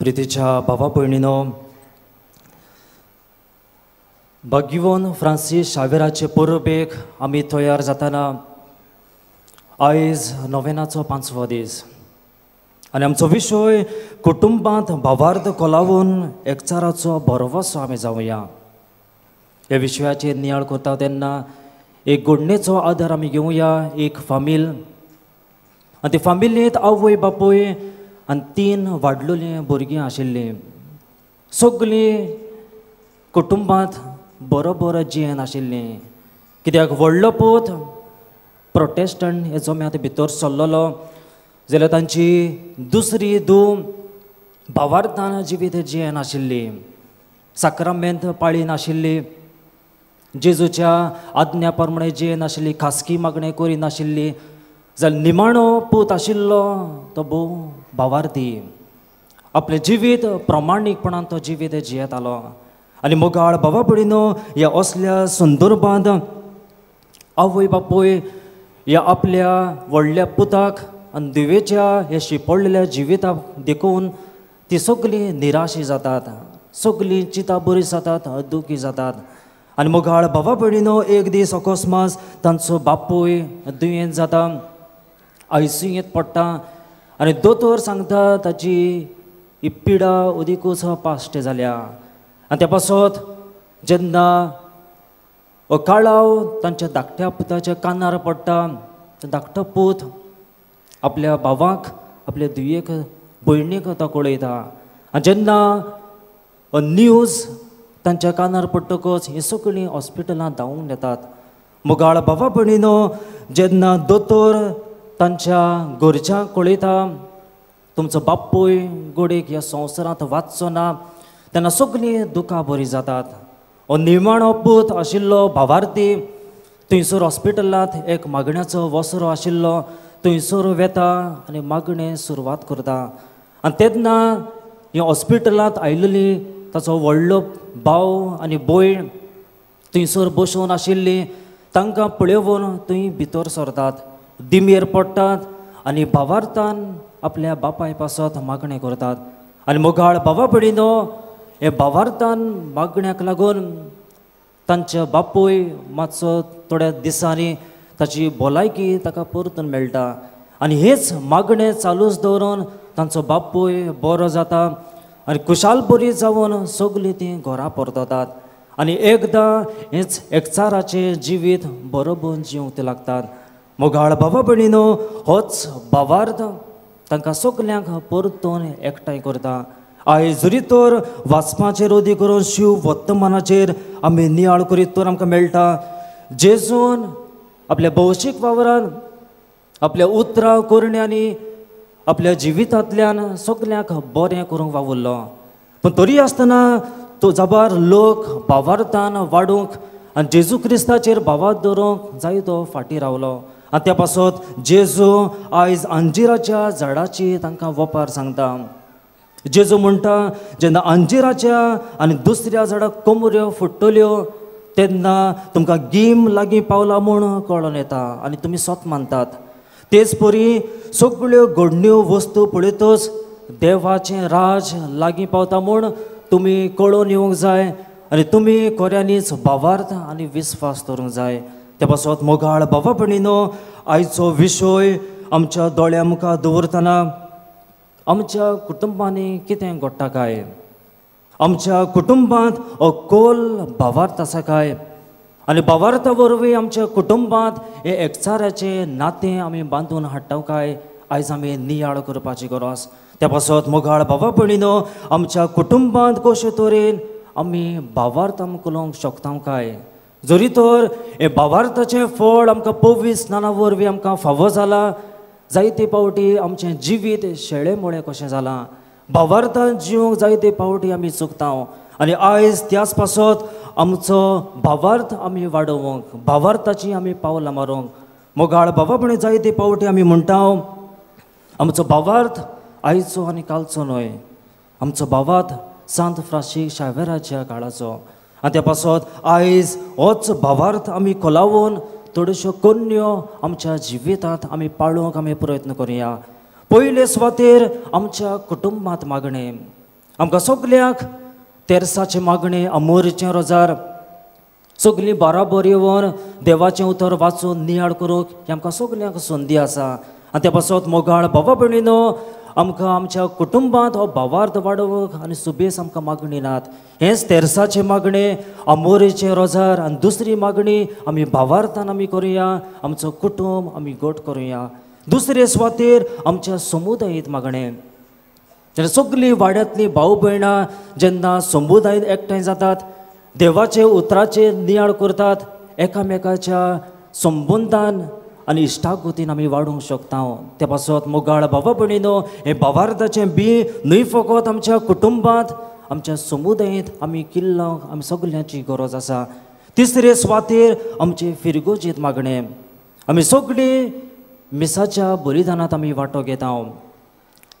प्रितीच्या भावा भयणीनो, भगवंत फ्रांसीस शावेराचे परबेक आमी तयार जाताना आयज नोवेनाचो 5वो दीस आनी आमचो विशय कुटुंबांत भावार्थ कोलावून एकचाराचो बरोवसो आमी जावया। ह्या विशयाचेर नियाळ करता तेन्ना एक घडणेचो आदार आमी घेवया। एक फामील आनी ते फामिलींत आवय बापूय आनी 3 वाडलोलीं भुरगीं आशिल्लीं। सगळीं कुटुंबांत बरोबर जियेन आशिल्लीं, कित्याक व्हडलो पूत प्रोटेस्टंट हे जम्यांत भितर सरलेलो जाल्यार तांची दुसरी धूव भावार्थान जिवीत जियेन आशिल्ली, साक्रामेंत पाळी नाशिल्ली, जेजूच्या आज्ञा प्रमाणे जियेन आशिल्ली, खासगी मागणे करी नाशिल्ली। जाल्यार निमाणो पूत आशिल्लो तो भोव भावार्थी, आपलें जिवीत प्रमाणीकपणान तो जिवीत जियेत आलो। आनी मोगाळ भावा भयणीनो, ह्या असल्या संदर्भांत आवय बापूय ह्या आपल्या व्हडल्या पुताक आनी दिवेच्या हे शिपडलेल्या जिविताक देखून ती सगळीं निराशी जातात, सगळीं चिता बरी जातात, दुखी जातात। आनी मोगाळ भावा भयणीनो, एक दीस अकस्मात तांचो बापूय दुयेंत जाता, आयसीयूंत पडटा आनी दोतोर सांगता ताची ही पिडा उदीकूच पाश्ट जाल्या। आनी त्या पासत जेन्ना काळाव तांच्या धाकट्या पुताच्या कानार पडटा, धाकटो पूत आपल्या भावाक, आपल्या धुयेक, भयणीक तो कळयता। आनी जेन्ना न्यूज तांच्या कानार पडटकच ही सगळीं हॉस्पिटलांत धांवून येतात। मोगाळ भावा भयणीनो, जेन्ना दोतोर तांच्या घरच्यांक कळयता तुमचो बापूय गोडेक ह्या संवसारांत वाचचो ना, तेन्ना सगळीं दुखां बरी जातात। हो निमाणो पूत आशिल्लो भावार्थी थंयसर हॉस्पिटलांत एक मागण्याचो वसरो आशिल्लो, थंयसर वेता आनी मागणें सुरवात करता। आनी तेन्ना ह्या हॉस्पिटलांत आयिल्ली ताचो व्हडलो भाव आनी भयण थंयसर बसून आशिल्लीं, तांकां पळयोवन थंय भितर सरतात, दिमेर पडटात आनी भावार्थान आपल्या बापाय पासत मागणें करतात। आनी मोगाळ भावा भयणीनो, हे भावार्थान मागण्याक लागून तांच्या बापूय मातसो थोड्या दिसांनी ताची भलायकी ताका परतून मेळटा आनी हेच मागणें चालूच दवरून तांचो बापूय बरो जाता आनी खुशाल बरी जावन सगळीं तीं घरा परततात। आनी एकदां हेच एकचाराचें जिवीत बरोबर जिवंक लागतात। मोगाळ भावा भयणीनो, होच भावार्थ तांकां सगल्यांक परतून एकठांय करता। आयज जरी तर वाचपाचेर उदी करून शिव वर्तमानाचेर आमी नियाळ करीत तर आमकां मेळटा, जेजून आपल्या भौशीक वावरान, आपल्या उतरां करण्यांनी, आपल्या जिवितांतल्यान सगल्यांक बरें करूंक वावुरलो। पूण तरी आसतना तो जबार लोक भावार्थान वाडूंक आनी जेजू क्रिस्ताचेर भावार्थ दवरूंक जाय तो फाटीं रावलो। आनी त्या पासत जेजू आयज अंजिराच्या झाडाची तांकां वपार सांगता। जेजू म्हणटा, जेन्ना अंजिराच्या आनी दुसऱ्या झाडाक कोमऱ्यो फुट्टल्यो तेन्ना तुमकां गीम लागीं पावला म्हूण कळोन येता आनी तुमी सोत मानतात। तेच परी सगळ्यो घडण्यो वस्तू पळयतच देवाचें राज लागीं पावता म्हूण तुमी कळोवन येवंक जाय आनी तुमी खऱ्यांनीच भावार्थ आनी विस्वास दवरूंक जाय। त्या पासत मोगाळ भावा भयणीनो, आयचो विशय आमच्या दोळ्या मुखार दवरतना आमच्या कुटुंबांनी कितें घडटा काय, आमच्या कुटुंबांत हो खोल भावार्थ आसा काय, आनी भावार्था वरवीं आमच्या कुटुंबांत हे एकचाराचें नातें आमी बांदून हाडटा काय, आयज आमी नियाळ करपाची गरज। त्या पासत मोगाळ भावा भयणीनो, आमच्या कुटुंबांत कशे तरेन आमी भावार्थ आमकुलोवंक शकता काय। जरी तर हे भावार्थाचें फळ आमकां पवित्र स्नाना वरवीं आमकां फावो जाला, जायते पावटी आमचें जिवीत शेळेमोळे कशें जालां, भावार्थान जिवंक जायते पावटी आमी चुकता। आनी आयज त्याच पासत आमचो भावार्थ आमी वाडोवंक, भावार्थाची आमी पावलां मारूंक। मोगाळ भावा भयणी, जायते पावटी आमी म्हणटा आमचो भावार्थ आयचो आनी कालचो न्हय, आमचो भावार्थ सांत फ्रांसीस शावेराच्या काळाचो। आनी त्या पासत आयज होच भावार्थ आमी खोलावून थोड्योश्यो कन्यो आमच्या जिवितांत आमी पाळूंक आमी प्रयत्न करुया। पयले सुवातेर आमच्या कुटुंबांत मागणें, आमकां सगल्यांक तेरसाचे मागणे अमोरेचें रोजार सगळीं बराबर येवन देवाचें उतर वाचून नियाळ करूंक ही आमकां सगल्यांक संदी आसा. आनी त्या पासत मोगाळ भावा भयणीनो आमकां आमच्या कुटुंबांत हो भावार्थ वाडोवंक आनी सुबेस आमकां मागणी नात. हेंच तेरसाचे मागणे अमोरेचें रोजार आनी दुसरी मागणी आमी भावार्थान आमी करुया, आमचो कुटुंब आमी गोट करुया. दुसरे सुवातेर आमच्या समुदायीत मागणें जेन्ना सगळीं वाड्यांतलीं भाव भयणां जेन्ना समुदायीत एकठांय जातात, देवाचे उतराचे नियाळ करतात, एकामेकाच्या संबंदान आनी इश्टागतीन आमी वाडूंक शकता. त्या पासत मोगाळ भावा भयणीनो हे भावार्थाचें बी न्हय फकत आमच्या कुटुंबांत आमच्या समुदायीत आमी किल्लांक आमी सगल्यांची गरज आसा. तिसरे सुवातेर आमचे फिरगोजीत मागणें आमी सगळीं मिसाच्या बलिदानांत आमी वांटो घेता.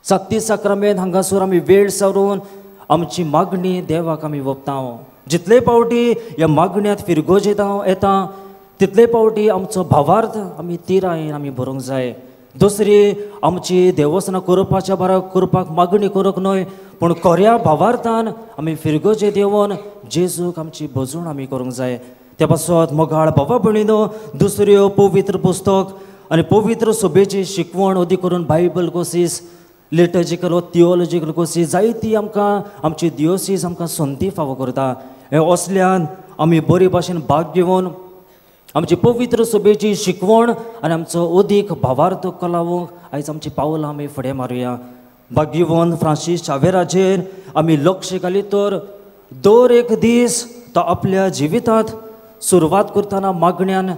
सात्ती साक्रामेंत हांगासर आमी वेळ सारून आमची मागणी देवाक आमी ओंपता. जितले पावटी ह्या मागण्यांत फिरगोजीत येता तितले पावटी आमचो भावार्थ आमी तिरायेन आमी भरूंक जाय. दुसरी आमची देवस्थानां करपाच्या बारा करपाक मागणी करूंक न्हय, पूण खऱ्या भावार्थान आमी फिरगोजेत येवन जेजूक आमची भजूण आमी करूंक जाय. त्या पासत मोगाळ भावा भयणीनो दुसऱ्यो पवित्र पुस्तक आनी पवित्र सभेची शिकवण अदी करून बायबल कोर्सीस, लिटर्जिकल व थियोलॉजिकल कोर्सीस जायती आमकां आमची दियोसीस आमकां संदी फावो करता. हे असल्यान आमी बरे भाशेन भाग घेवन आमची पवित्र सभेची शिकवण आनी आमचो अदीक भावार्थ कलावूंक आयज आमची पावलां आमी फुडें मारुया. भाग्यवन फ्रांसीस शावेराचेर आमी लक्ष घालीत तर दर एक दीस तो आपल्या जिवितांत सुरवात करतना मागण्यान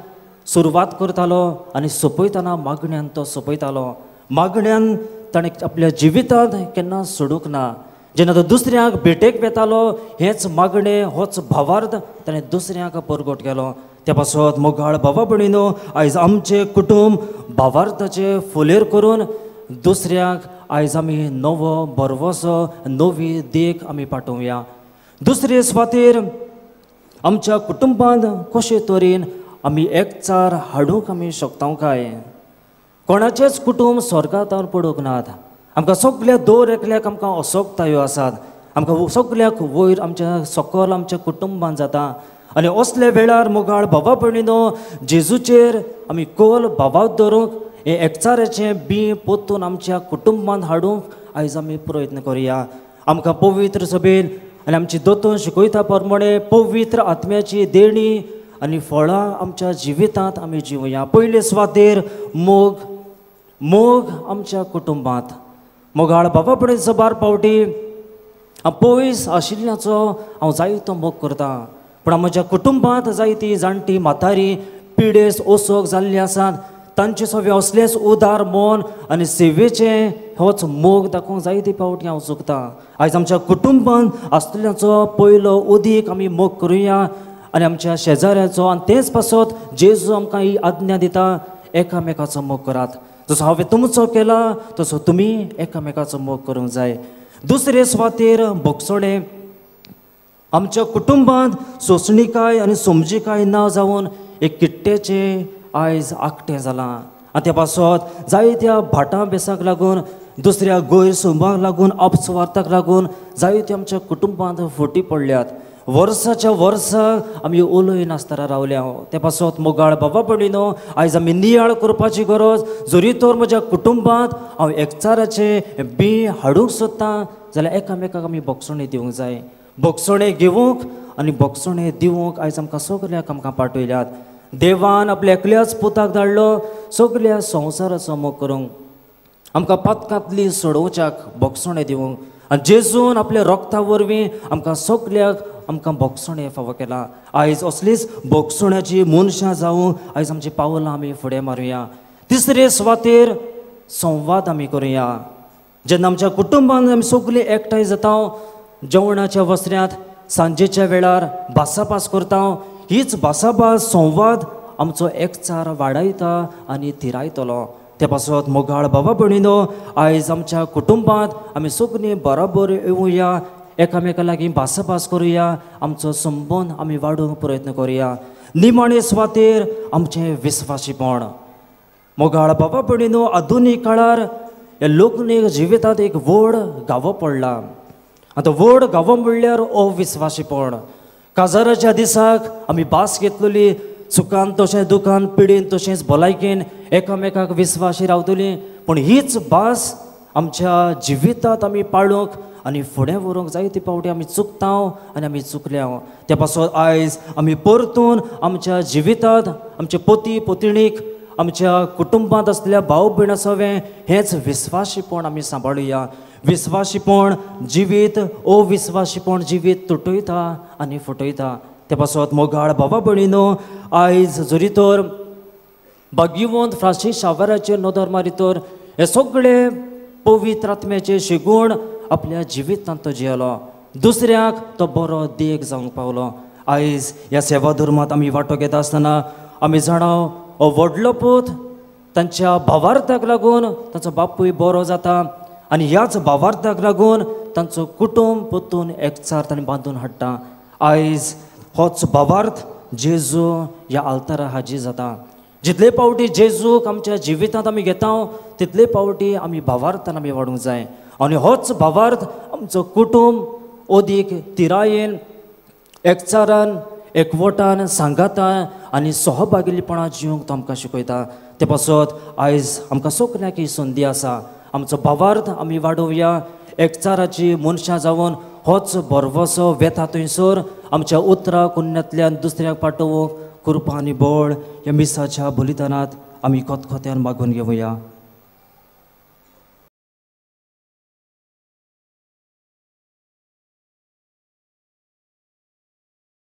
सुरवात करतालो आनी सोंपयतना मागण्यान तो सोंपयतालो. मागण्यान ताणें आपल्या जिवितांत केन्ना सोडूंक ना. जेन्ना तो दुसऱ्यांक भेटेक वेतालो हेच मागणें होच भावार्थ ताणें दुसऱ्यांक परगट केलो. त्या पासत मोगाळ भावा भयणीनो आयज आमचें कुटुंब भावार्थाचे फुलेर करून दुसऱ्यांक आयज आमी नवो बरवसो नवी देख आमी पाठोवया. दुसरे सुवातेर आमच्या कुटुंबांत कशे तरेन आमी एकचार हाडूंक आमी शकता काय? कोणाचेच कुटुंब स्वर्गांत पडूंक नात. आमकां सगल्या दर एकल्याक आमकां असोगतायो आसात. आमकां सगल्याक वयर आमच्या सकल आमच्या कुटुंबान जाता. आनी असले वेळार मोगाळ भावा भयणीनो जेजूचेर आमी कोल भावाक धरूंक हे एकचाराचें बी पोत्तून आमच्या कुटुंबांत हाडूंक आयज आमी प्रयत्न करुया. आमकां पवित्र सभेन आनी आमची दोतोन शिकयता प्रमाणे पवित्र आत्म्याची देणी आनी फळां आमच्या जिवितांत आमी जिवया. पयले सुवातेर मोग आमच्या कुटुंबांत. मोगाळ भावा भयणीचो बार पावटी हांव पयस आशिल्ल्याचो हांव जायतो मोग करता, पूण म्हज्या कुटुंबांत जायती जाणटी म्हातारी पिडेस ओसोक जाल्ली आसात. तांचे सगळे असलेच उदार मन आनी सेवेचें होच मोग दाखोवंक जायती पावटी हांव चुकता. आयज आमच्या कुटुंबांत आसलेल्याचो पयलो उदीक आमी मोग करुया आनी आमच्या शेजाऱ्याचो. आनी तेच पासत जेजू आमकां ही आज्ञा दिता, एकामेकाचो मोग करात. जसो हांवें तुमचो केला तसो तुमी एकामेकाचो मोग करूंक जाय. दुसरे सुवातेर भोगसणे आमच्या कुटुंबांत सोंसणीकाय आनी समजीकाय ना जावन एक किट्टेचें आयज आकटें जालां. आनी त्या पासत जायत्या भाटां बेसाक लागून दुसऱ्या गैरसमजाक लागून अपस्वार्थाक लागून जायत्यो आमच्या कुटुंबांत फुटी पडल्यात. वर्साच्या वर्साक आमी उलय नासतना रावल्या. त्या पासत मोगाळ भावा भयणीनो आयज आमी नियाळ करपाची गरज. जरी तर म्हज्या कुटुंबांत हांव एकचाराचें बी हाडूंक सोदतां जाल्यार एकामेकाक आमी भोगसणे दिवंक जाय. भोगसणे घेवंक आनी भोगसणे दिवंक आयज आमकां सगल्यांक आमकां पाठयल्यात. देवान आपल्या एकल्याच पुताक धाडलो सगल्या संवसाराचो मोग करूंक, आमकां पातकांतली सोडोवच्याक भोगसणे दिवंक. आनी जेजून आपल्या रोगता वरवीं आमकां सगल्याक आमकां भोगसणे फावो केला. आयज असलीच भोगसण्याची मनशां जावंक आयज आमची पावलां आमी फुडें मारुया. तिसरे सुवातेर संवाद आमी करुया. जेन्ना आमच्या कुटुंबान आमी सगळीं एकठांय जाता, जेवणाच्या वसऱ्यांत सांजेच्या वेळार भासाभास करता, हीच भासाभास संवाद आमचो एकचार वाडयता आनी थिरायतलो. त्या पासत मोगाळ भावा भयणीनो आयज आमच्या कुटुंबांत आमी सगळीं बराबर येवया, एकामेका लागीं भासाभास करुया, आमचो संबंद आमी वाडोवंक प्रयत्न करुया. निमाणे सुवातेर आमचें विस्वासीपण. मोगाळ भावा भयणीनो आधुनीक काळार ह्या लोकनीक जिवितांत एक व्हड गावो पडला. आतां व्हड गांवां म्हणल्यार अविस्वाशीपण. काजाराच्या दिसाक आमी भास घेतलेली, सुखान तशें दुखान, पिडीन तशेंच भलायकेन एकामेकाक विस्वाशी रावतली. पूण हीच भास आमच्या जिवितांत आमी पाळूंक आनी फुडें व्हरूंक जायते फावटी आमी चुकता आनी आमी चुकल्या. त्या पासून आयज आमी परतून आमच्या जिवितांत आमचे पती पत्नीक, आमच्या कुटुंबांत असलेल्या भाव भयण आसावे हेंच विस्वाशीपण आमी सांबाळुया. विस्वाशीपण जिवीत, अविस्वाशीपण जिवीत तुटयता आनी फुटयता. त्या पासून मोगाळ भावा भयणीनो, आयज जरी तर भाग्यवंत फ्रांसीस शावेराचेर नदर मारी तर हे सगळे पवित्र आत्म्याचे शिगूण आपल्या जिवितांत तो जियेलो, दुसऱ्याक तो बरो देख जावंक पावलो. आयज ह्या सेवा धर्मांत आमी वांटो घेता आसतना आमी जाणाव हो व्हडलो पूत तांच्या भावार्थाक लागून ताचो बापूय बरो जाता आनी ह्याच भावार्थाक लागून तांचो कुटुंब परतून एकचार ताणें बांदून हाडटा. आयज होच भावार्थ जेजू ह्या आल्तारा हाजी जाता. जितले फावटी जेजूक आमच्या जिवितांत आमी घेता तितले फावटी आमी भावार्थान आमी वाडूंक जाय. आनी होच भावार्थ आमचो कुटुंब अदीक तिरायेन, एकचारान, एकवटान, सांगातान आनी सहभागिलीपणां जिवंक तो आमकां शिकयता. ते पासत आयज आमकां सगल्यांक ही संदी आसा. आमचो भावार्थ आमी वाडोवया. एकचाराची मनशां जावन होच बरवसो वेता थंयसर आमच्या उतरां कुन्यांतल्यान दुसऱ्याक पाठोवंक कृपा आनी बळ ह्या मिसाच्या बलिदानांत आमी खतखत्यान मागून घेवया.